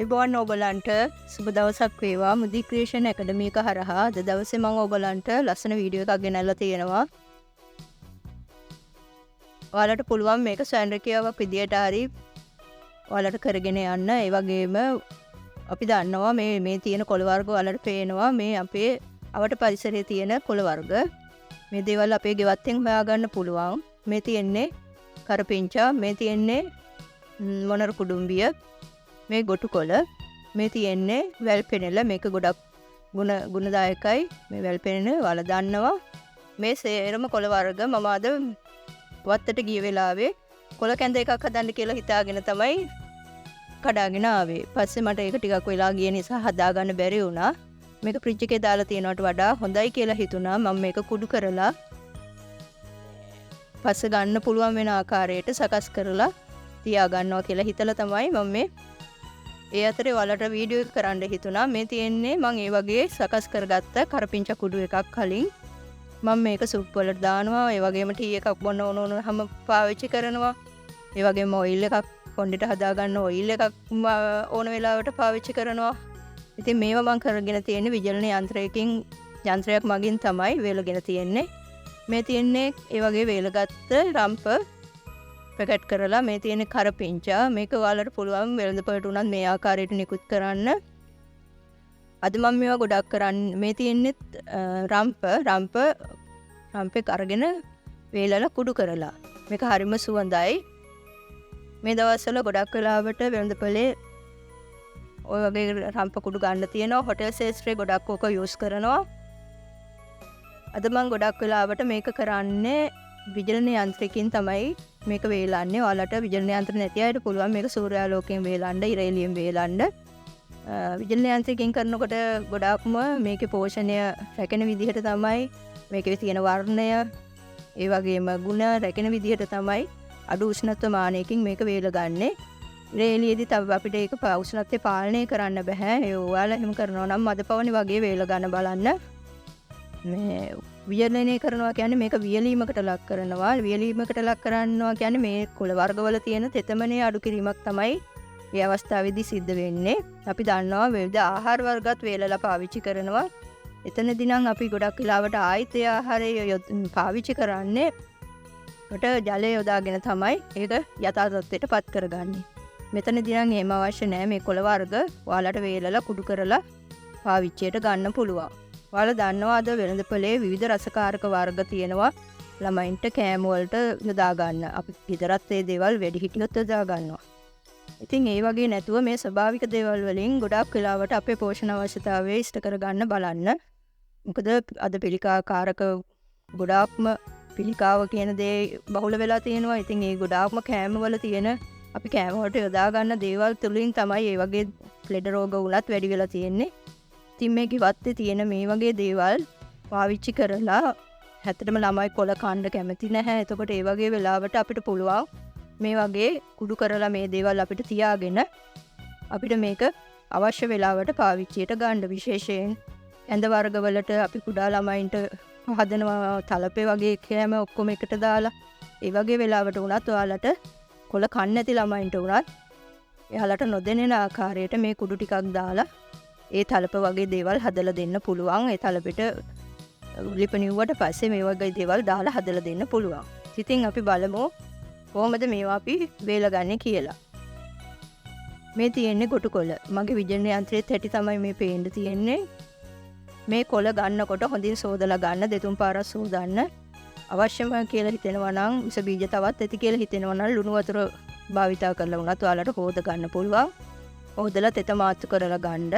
අයිබෝන් ඔබලන්ට සුබ දවසක් වේවා. මුදික්‍රියේෂන් ඇකඩමි එක හරහා අද දවසේ මම ඔබලන්ට ලස්සන වීඩියෝ එකක් ගෙනල්ලා තියෙනවා. ඔයාලට පුළුවන් මේක ස්වයංක්‍රියාවක් විදියට හරි ඔයාලට කරගෙන යන්න. ඒ වගේම අපි දන්නවා මේ තියෙන කොළ වර්ග ඔයාලට පේනවා මේ අපේ අවට පරිසරයේ තියෙන කොළ වර්ග. මේ දේවල් අපේ ගෙවත්තෙන් හොයාගන්න පුළුවන්. මේ තියෙන්නේ කරපිංචා, මේ තියෙන්නේ මොනර කුඩුම්බිය, මේ ගොටු කොළ, මේ තියෙන්නේ වැල් පෙනෙල. මේක ගොඩක් ගුණදායකයි මේ වැල් පෙනෙන. ඔයාලා දන්නවා මේ සේරම කොළ වර්ග මම අද වත්තට ගිය වෙලාවේ කොළ කැඳ එකක් හදන්න කියලා හිතාගෙන තමයි කඩාගෙන ආවේ. පස්සේ මට ඒක ටිකක් වෙලා ගිය නිසා හදාගන්න බැරි වුණා. මේක ෆ්‍රිජ් එකේ දාලා තියනවට වඩා හොඳයි කියලා හිතුණා. මම මේක කුඩු කරලා පස්සේ ගන්න පුළුවන් වෙන ආකාරයට සකස් කරලා තියා ගන්නවා කියලා හිතලා තමයි මම මේ ඒ අතරේ ඔයාලට වීඩියෝ එක කරන්න හිතුණා. මේ තියෙන්නේ මම ඒ වගේ සකස් කරගත්ත කරපිංචා කුඩු එකක්. කලින් මම මේක සුප් වලට දානවා. ඒ වගේම ටී එකක් බොන්න ඕනම පාවිච්චි කරනවා. ඒ වගේම ඔයිල් එකක් කොණ්ඩෙට හදාගන්න ඔයිල් එකක් ඕන වෙලාවට පාවිච්චි කරනවා. ඉතින් මේවා මම කරගෙන තියෙන්නේ විජලන යන්ත්‍රයක් මගින් තමයි වේලගෙන තියෙන්නේ. මේ තියෙන්නේ ඒ වගේ වේලගත්ත රම්ප පැකට් කරලා. මේ තියෙන කරපිංචා. මේක ඔයාලට පුළුවන් වෙළඳපොළට උනත් මේ ආකාරයට නිකුත් කරන්න. අද මම මේවා ගොඩක් කරන්නේ. මේ තියෙන්නේ රම්පෙක් අරගෙන වේලලා කුඩු කරලා. මේක හරිම සුවඳයි. මේ දවස්වල ගොඩක් වෙලාවට වෙළඳපොලේ ඔය වගේ රම්ප කුඩු ගන්න තියෙනවා. හොටෙල් ශාස්ත්‍රයේ ගොඩක් ඕක යූස් කරනවා. අද මම ගොඩක් වෙලාවට මේක කරන්නේ විජලන යන්ත්‍රයකින් තමයි මේක වේලන්නේ. ඔයාලට විජලන යන්ත්‍ර නැති අයට පුළුවන් මේක සූර්යාලෝකයෙන් වේලන්න, ඉර එළියෙන් වේලන්න. විජලන යන්ත්‍රයකින් කරනකොට ගොඩක්ම මේකේ පෝෂණය රැකෙන විදිහට තමයි, මේකේ තියෙන වර්ණය ඒ වගේම ගුණ රැකෙන විදිහට තමයි අඩු උෂ්ණත්ව මානයකින් මේක වේලගන්නේ. ඉර එළියේදී තව අපිට ඒක උෂ්ණත්වය පාලනය කරන්න බෑ. ඒ ඔයාලා එහෙම කරනවා නම් මදපවණි වගේ වේල ගන්න බලන්න. මේ වියලනය කරනවා කියන්නේ මේක වියලීමකට ලක් කරනවා. වියලීමකට ලක් කරනවා කියන්නේ මේ කොළ වර්ගවල තියෙන තෙතමනේ අඩු කිරීමක් තමයි මේ අවස්ථාවේදී සිද්ධ වෙන්නේ. අපි දන්නවා විවිධ ආහාර වර්ගත් වේලලා පාවිච්චි කරනවා. එතනදී නම් අපි ගොඩක් වෙලාවට ආයිත් ඒ ආහාරය පාවිච්චි කරන්නේ කොට ජලය යොදාගෙන තමයි ඒක යථා තත්ත්වයට පත් කරගන්නේ. මෙතනදී නම් එහෙම අවශ්‍ය නැහැ. මේ කොළ වර්ග ඔයාලට වේලලා කුඩු කරලා පාවිච්චියට ගන්න පුළුවන්. ඔයාලා දන්නවා අද වෙළඳපොලේ විවිධ රසකාරක වර්ග තියෙනවා. ළමයින්ට කෑම වලට යොදා ගන්න. අපි ගෙදරත් මේ දේවල් වැඩිහිටියොත් යොදා ගන්නවා. ඉතින් ඒ වගේ නැතුව මේ ස්වභාවික දේවල් වලින් ගොඩක් වෙලාවට අපේ පෝෂණ අවශ්‍යතාවය ඉෂ්ට කරගන්න බලන්න. මොකද අද පිළිකාකාරක ගොඩාක්ම පිළිකාව කියන දේ බහුල වෙලා තියෙනවා. ඉතින් ඒ ගොඩාක්ම කෑම වල තියෙන අපි කෑම වලට යොදා ගන්න දේවල් තුලින් තමයි මේ වගේ ලෙඩ රෝග උලත් වැඩි වෙලා තියෙන්නේ. ඉතින් මේ කිව්වත්තේ තියෙන මේ වගේ දේවල් පාවිච්චි කරලා හැත්තටම ළමයි කොළ කන්න කැමති නැහැ. එතකොට ඒ වගේ වෙලාවට අපිට පුළුවන් මේ වගේ කුඩු කරලා මේ දේවල් අපිට තියාගෙන අපිට මේක අවශ්‍ය වෙලාවට පාවිච්චියට ගන්න. විශේෂයෙන් ඇඳ වර්ගවලට අපි කුඩා ළමයින්ට හදනවා තලපේ වගේ කෑම ඔක්කොම එකට දාලා ඒ වගේ වෙලාවට උනත් ඔයාලට කොළ කන්න නැති ළමයින්ට උනත් එයාලට නොදෙනෙන ආකාරයට මේ කුඩු ටිකක් දාලා ඒ තලප වගේ දේවල් හදලා දෙන්න පුළුවන්. ඒ තලපෙට ලිපනිව්වට පස්සේ මේ වගේ දේවල් දාලා හදලා දෙන්න පුළුවන්. ඉතින් අපි බලමු කොහොමද මේවා අපි වේලගන්නේ කියලා. මේ තියෙන්නේ ගොටු කොළ. මගේ විජලන යන්ත්‍රයේ ඇටි තමයි මේ පේන්න තියෙන්නේ. මේ කොළ ගන්නකොට හොඳින් සෝදලා ගන්න. 2-3 පාරක් සෝදන්න. අවශ්‍යම කියලා හිතෙනවා නම් විස බීජ තවත් ඇති කියලා හිතෙනවා නම් ලුණු වතුර භාවිතා කරලා වුණත් ඔයාලට හොද ගන්න පුළුවන්. හොදලා තෙත මාත්තු කරලා ගන්න.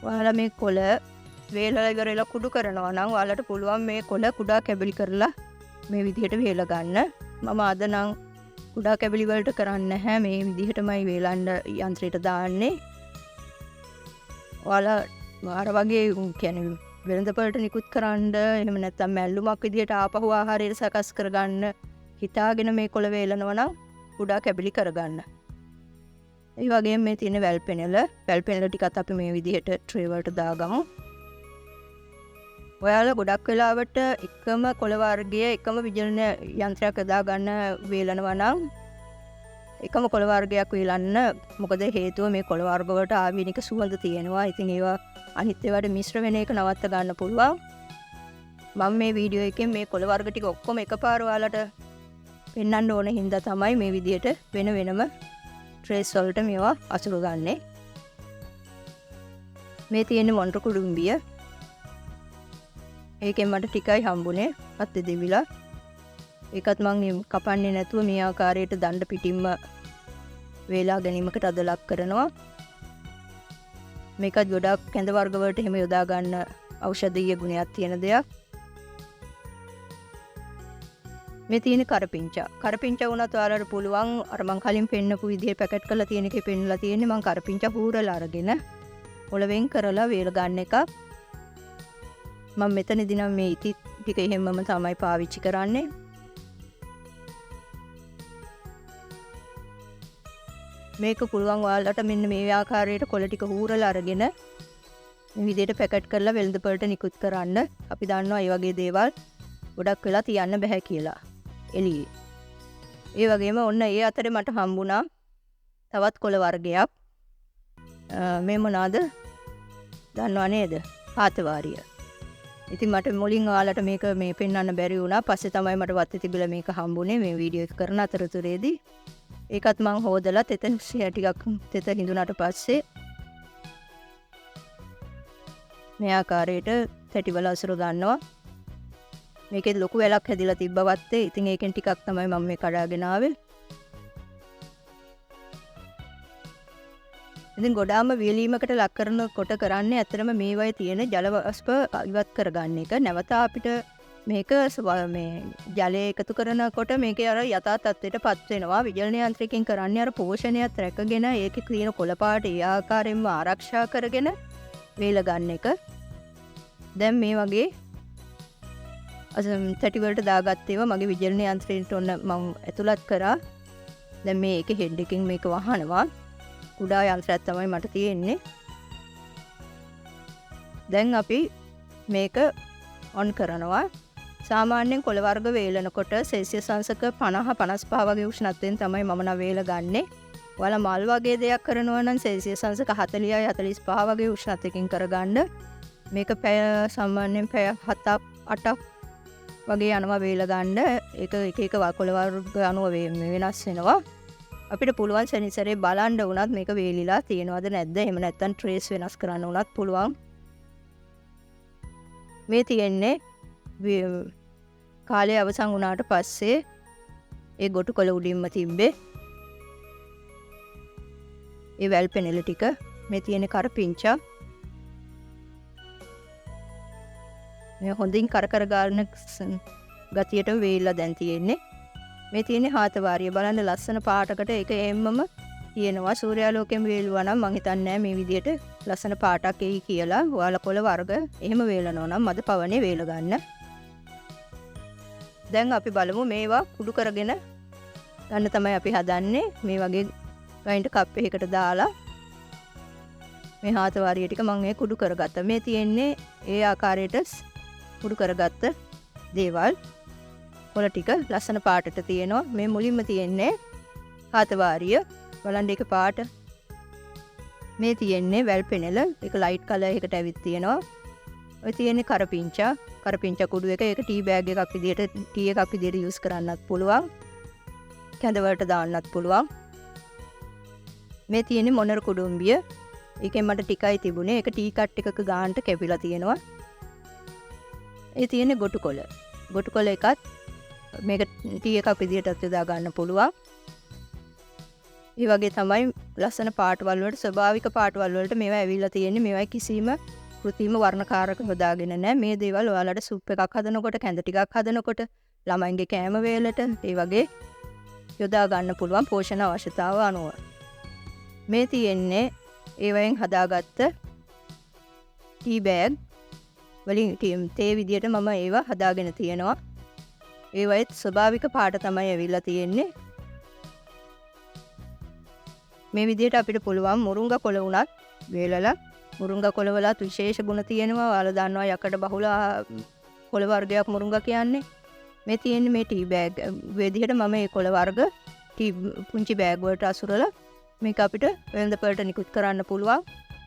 ඔයාලා මේ කොළ වේලලා ඉවරලා කුඩු කරනවා නම් ඔයාලට පුළුවන් මේ කොළ කුඩා කැබලි කරලා මේ විදිහට වේල ගන්න. මම අද නම් කුඩා කැබලි වලට කරන්නේ නැහැ. මේ විදිහටමයි වේලන්න යන්ත්‍රයට දාන්නේ. ඔයාලා අර වගේ කියන්නේ වෙළඳපොළට නිකුත් කරන්න එහෙම නැත්නම් මැල්ලුමක් විදිහට ආපහු ආහාරයට සකස් කරගන්න හිතාගෙන මේ කොළ වේලනවා නම් කුඩා කැබලි කරගන්න. ඒ වගේම මේ තියෙන වැල් පෙනෙල ටිකත් අපි මේ විදිහට ට්‍රේ වලට දාගමු. ඔයාලා ගොඩක් වෙලාවට එකම කොළ වර්ගයේ එකම විජලන යන්ත්‍රයක් යොදා ගන්න වේලනවා නම් එකම කොළ වර්ගයක් වේලන්න. මොකද හේතුව මේ කොළ වර්ග වලට ආවේනික සුවඳ තියෙනවා. ඉතින් ඒවා අනිත් ඒවාට මිශ්‍ර වෙන එක නවත්ත ගන්න පුළුවන්. මම මේ වීඩියෝ එකෙන් මේ කොළ වර්ග ටික ඔක්කොම එකපාර ඔයාලට පෙන්වන්න ඕන හින්දා තමයි මේ විදියට වෙන වෙනම ට්‍රේස් වලට මේවා අසුරු ගන්නෙ. මේ තියෙන්නේ මොන්ට්‍ර කුඩුම්බිය. ඒකෙන් මට ටිකයි හම්බුනේ. අත් දෙවිලා. ඒකත් මම කපන්නේ නැතුව මේ ආකාරයට දණ්ඩ පිටින්ම වේලා ගැනීමකට අද ලක් කරනවා. මේකත් ගොඩක් කැඳ වර්ග වලට එහෙම යොදා ගන්න ඖෂධීය ගුණයක් තියෙන දෙයක්. මේ තියෙන කරපිංචා. කරපිංචා වුණත් ඔයාලට පුළුවන් අර මං කලින් පෙන්නපු විදිහේ පැකට් කරලා තියෙන එකේ පෙන්නලා තියෙන්නේ මං කරපිංචා හූරලා අරගෙන ඔලවෙන් කරලා වේල ගන්න එක. මම මෙතනදී නම් මේ ඉති ටික එහෙමම තමයි පාවිච්චි කරන්නේ. මේක පුළුවන් ඔයාලට මෙන්න මේ ආකාරයට කොළ ටික හූරලා අරගෙන මේ විදිහට පැකට් කරලා වෙළඳපොළට නිකුත් කරන්න. අපි දන්නවා මේ වගේ දේවල් ගොඩක් වෙලා තියන්න බෑ කියලා එළියේ. ඒ වගේම ඔන්න ඒ අතරේ මට හම්බුණා තවත් කොළ වර්ගයක්. මේ මොනවාද? දන්නව නේද? පාතවාරිය. ඉතින් මට මුලින් ඔයාලට මේක මේ පෙන්වන්න බැරි වුණා. පස්සේ තමයි මට වත්තේ තිබිලා මේක හම්බුනේ මේ වීඩියෝ එක කරන අතරතුරේදී. ඒකත් මං හොදලා තෙත ටිකක් තෙත හිඳුනට පස්සේ මේ ආකාරයට තැටිවල අසුර ගන්නවා. මේකේ ලොකු වැලක් හැදිලා තිබ්බ වත්තේ. ඉතින් ඒකෙන් ටිකක් තමයි මම මේ කඩාගෙන ආවේ. ඉතින් ගොඩාම වේලීමකට ලක් කරනකොට කරන්නේ ඇත්තටම මේ වගේ තියෙන ජල වාෂ්ප ඉවත් කරගන්න එක. නැවත අපිට මේක මේ ජලය එකතු කරනකොට මේකේ අර යථා තත්ත්වයටපත් වෙනවා. විජලන යාන්ත්‍රිකයෙන් කරන්නේ අර පෝෂණයත් රැකගෙන ඒකේ තියෙන කොළ පාට ඒ ආකාරයෙන්ම ආරක්ෂා කරගෙන වේල ගන්න එක. දැන් මේ වගේ තැටි වලට දාගත්ත ඒවා මගේ විජලන යන්ත්‍රයට ඔන්න මම ඇතුළත් කරා. දැන් මේ ඒකේ හෙඩ් එකකින් මේක වහනවා. කුඩා යන්ත්‍රයක් තමයි මට තියෙන්නේ. දැන් අපි මේක ඔන් කරනවා. සාමාන්‍යයෙන් කොළ වර්ග වේලනකොට සෙල්සියස් අංශක 50-55 වගේ උෂ්ණත්වයෙන් තමයි මම නම් වේල ගන්නෙ. ඔයාලා මල් වගේ දෙයක් කරනවා නම් සෙල්සියස් අංශක 40-45 වගේ උෂ්ණත්වයකින් කරගන්න. මේක පැය සාමාන්‍යයෙන් පැය 7-8ක් වගේ යනවා වේල ගන්න. ඒක එක එක කොළ වර්ග අනුව වෙනස් වෙනවා. අපිට පුළුවන් සෙනිසරේ බලන්න උනත් මේක වේලිලා තියෙනවද නැද්ද? එහෙම නැත්නම් ට්‍රේස් වෙනස් කරන්න උනත් පුළුවන්. මේ තියෙන්නේ කාලය අවසන් වුණාට පස්සේ ඒ ගොටු කොළ උඩින්ම තිබ්බේ ඒ වැල් පෙනෙල ටික. මේ තියෙන කරපිංචා. මේ හොඳින් කර ගන්න ගතියට වේලිලා දැන් තියෙන්නේ. මේ තියෙන්නේ හාතවාරිය. බලන්න ලස්සන පාටකට ඒක එම්මම තියෙනවා. සූර්යාලෝකයෙන් වේලුවා නම් මං හිතන්නේ මේ විදියට ලස්සන පාටක් එයි කියලා. ඔයාලා කොළ වර්ග එහෙම වේලනවා නම් මද පවනේ වේල ගන්න. දැන් අපි බලමු මේවා කුඩු කරගෙන ගන්න තමයි අපි හදන්නේ. මේ වගේ ගයින්ට කප් එකකට දාලා මේ හාතවාරිය ටික මම මේ කුඩු කරගත්තා. මේ තියෙන්නේ ඒ ආකාරයට කුඩු කරගත්ත දේවල්. කොළ ටික ලස්සන පාටට තියෙනවා. මේ මුලින්ම තියෙන්නේ හාතවාරිය. බලන්න ඒක පාට. මේ තියෙන්නේ වැල් පෙනෙල. ඒක ලයිට් කලර් එකකට ඇවිත් තියෙනවා. ඔය තියෙන්නේ කරපිංචා. කරපිංචා කුඩු එක. ඒක ටී බෑග් එකක් විදියට ටී එකක් විදියට යූස් කරන්නත් පුළුවන්. කැඳ වලට දාන්නත් පුළුවන්. මේ තියෙන්නේ මොනර කුඩුම්බිය. ඒකෙන් මට ටිකයි තිබුණේ. ඒක ටී කට් එකක ගානට කැපිලා තියෙනවා. ඒ තියෙන්නේ ගොටු කොළ. ගොටු කොළ එකත් මේක ටී එකක් විදියටත් යොදා ගන්න පුළුවන්. ඒ වගේ තමයි ලස්සන පාටවල් වලට ස්වභාවික පාටවල් වලට මේවා ඇවිල්ලා තියෙන්නේ. මේවා කිසිම කෘත්‍රිම වර්ණකාරක යොදාගෙන නැහැ. මේ දේවල් ඔයාලට සුප් එකක් හදනකොට, කැඳ ටිකක් හදනකොට, ළමයින්ගේ කෑම වේලට ඒ වගේ යොදා ගන්න පුළුවන් පෝෂණ අවශ්‍යතාව අනුව. මේ තියෙන්නේ ඒවෙන් හදාගත්ත ටී බෑග් වලින් තේ විදියට මම ඒවා හදාගෙන තියෙනවා. ඒවයිත් ස්වභාවික පාට තමයි ඇවිල්ලා තියෙන්නේ. මේ විදියට අපිට පුළුවන් මුරුංගා කොළ උනත් වේලලා මුරුංගා කොළ වලත් විශේෂ ගුණ තියෙනවා. ඔයාලා දන්නවා යකඩ බහුල කොළ වර්ගයක් මුරුංගා කියන්නේ. මේ තියෙන්නේ මේ ටී බෑග් විදියට මම මේ කොළ වර්ග පුංචි බෑග් වලට අසුරලා මේක අපිට වෙළඳපළට නිකුත් කරන්න පුළුවන්.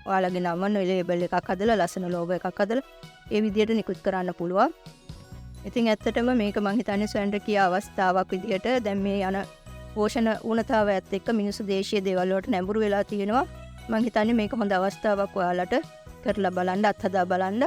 ඔයාලගේ නම ලේබල් එකක් හදලා ලස්සන ලෝගෝ එකක් හදලා ඒ විදිහට නිකුත් කරන්න පුළුවන්. ඉතින් ඇත්තටම මේක මං හිතන්නේ ස්වයංක්‍රීය අවස්ථාවක් විදිහට දැන් මේ යන පෝෂණ ඌනතාවයත් එක්ක මිනිස්සු දේශීය දේවල් වලට නැඹුරු වෙලා තියෙනවා. මං හිතන්නේ මේක හොඳ අවස්ථාවක් ඔයාලට කරලා බලන්න, අත්හදා බලන්න.